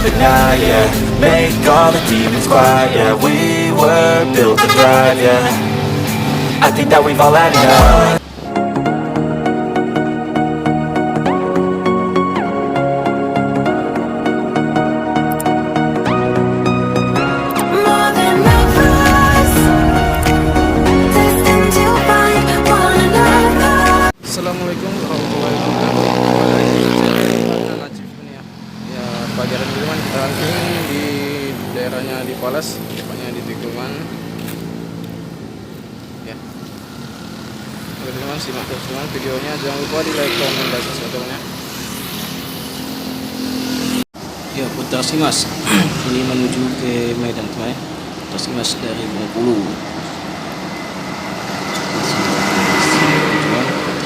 up at night, yeah. Make all the demons quiet, yeah. We were built to thrive, yeah. I think that we've all had enough. Assalamualaikum warahmatullahi wabarakatuh. Najib ini ya. Ya, pagi hari teman-teman, kita camping di daerahnya di Palas, tepatnya di tikungan. Ya. Oke teman-teman, simak terus teman videonya, jangan lupa di like, komen, dan subscribe ya. Ya, putar Simas. Ini menuju ke Medan teman ya. Putar Simas dari Bengkulu.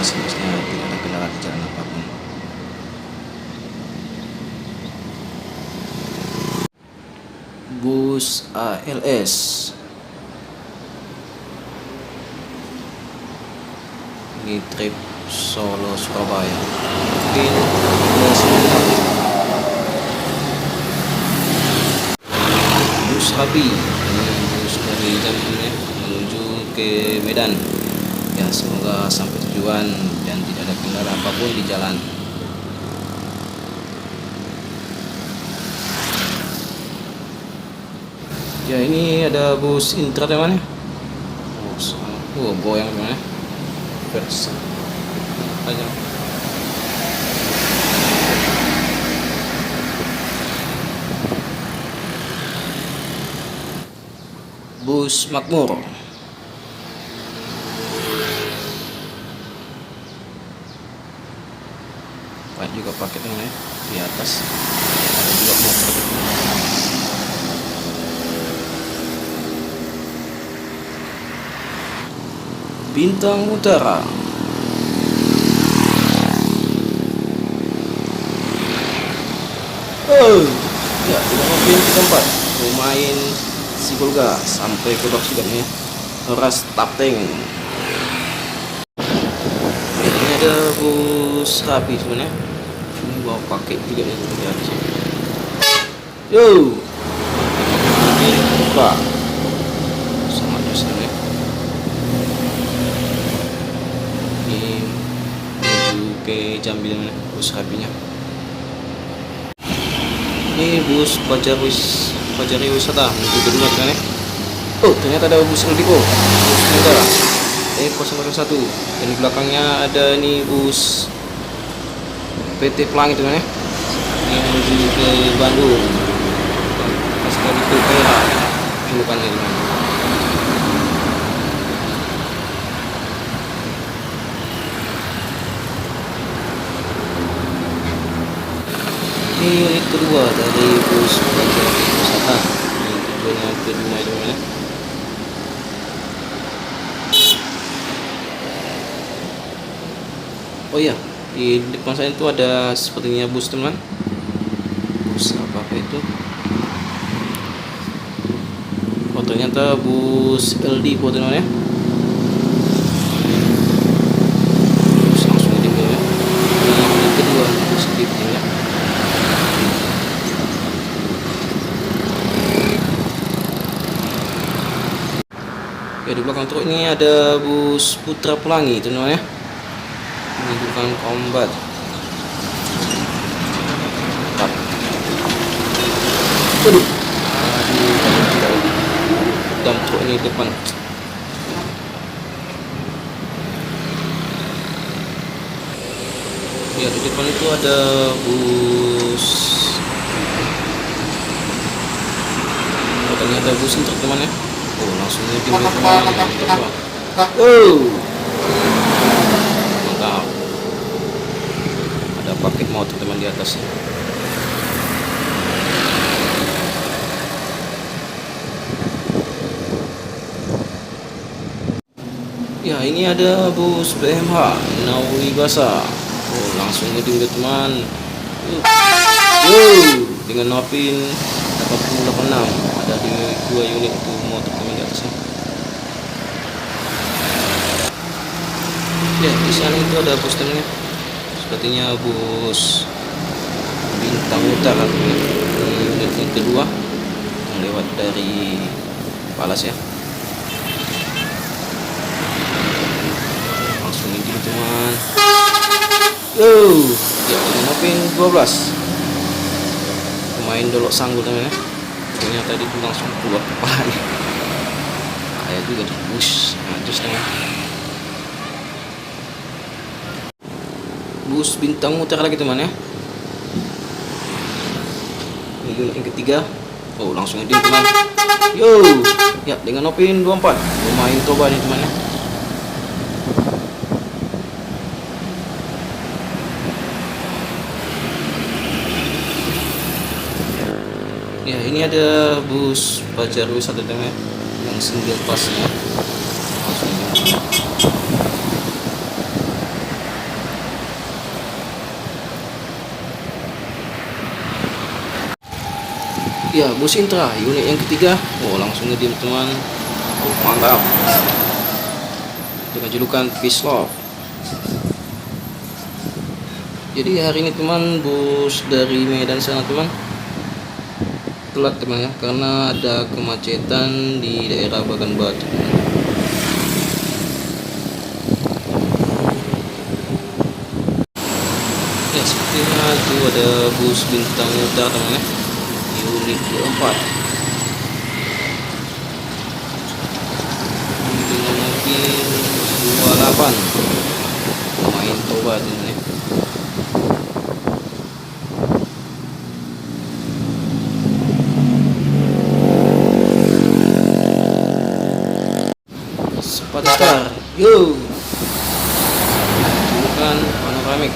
Seharusnya tidak ada kendala di jalan apapun. Bus ALS ini trip Solo Surabaya. Mungkin bus Rapi, ini bus dari Jambi menuju ke Medan. Ya, semoga sampai tujuan dan tidak ada kendala apapun di jalan. Ya, ini ada bus Intra teman ya. Goyang teman ya. Versa. Banyak. Bus Makmur. Banyak juga paketnya ya, di atas ada juga motor. Bintang Utara. Ya, tidak mampir ke tempat lumayan Sigolga sampai ke Baksudan ya. Ras Tapteng. Ini ada bus Rapi sebenarnya. Ini bawa paket juga nih di atas. Yo, ini buka sangat besar ya. Ini menuju ke Jambi mana bus Rapinya. Ini bus Pajari Wisata menuju ke Dunat kan ya. Oh, ternyata ada bus LDO, bus negara 001, dan di belakangnya ada nih bus PT Pelangi itu kan ya, yang menuju ke Bandung. Sekali itu Perak julukannya teman. Ini unit kedua dari bus Pajari Wisata. Ini tujuannya ke Dunai teman ya. Oh iya, di depan saya itu ada sepertinya bus teman. Bus apa itu? Oh, ternyata bus LD teman ya. Bus langsung aja ya. Ini kedua bus LD ya. Ya, di belakang truk ini ada bus Putra Pelangi teman ya. Ini bukan combat. Waduh, dam truk ini depan. Ya, di depan itu ada bus. Oh, ternyata bus untuk teman ya. Oh, langsung aja pindah teman. Oh, mantap. Ada paket motor teman di atas. Ya, ini ada bus BMH Nawi Basa. Oh, langsung ngeding teman. Yo, dengan Novin 8086 ada di 2 unit itu motor teman di atasnya. Ya, di sana itu ada bus temannya. Sepertinya bus Bintang Utara. unit yang kedua yang lewat dari Palas ya. Langsung ini teman. Yo, ya ngopin 12. Pemain Dolok Sanggul teman ya. Ternyata tadi tuh langsung keluar kepalanya. Kayak juga di push. Nah, terus teman. Bus bintang muter lagi teman ya. Ini unit yang ketiga. Oh, langsung aja teman. Yo, ya dengan opin 24. Lumayan coba nih teman ya. Ya, ini ada bus Pajar Wisata teman ya, yang single pasnya. Langsung aja. Ya, bus Intra unit yang ketiga. Oh, langsung ngediem teman. Oh, mantap. Dengan julukan Peace Love. Jadi hari ini teman, bus dari Medan sana teman telat teman ya, karena ada kemacetan di daerah Bagan Batu. Ya, sepertinya itu ada bus bintang utara teman ya, unit keempat dengan mobil 28. Main tobat ini ya. Sepatu star, yo, bukan panoramik.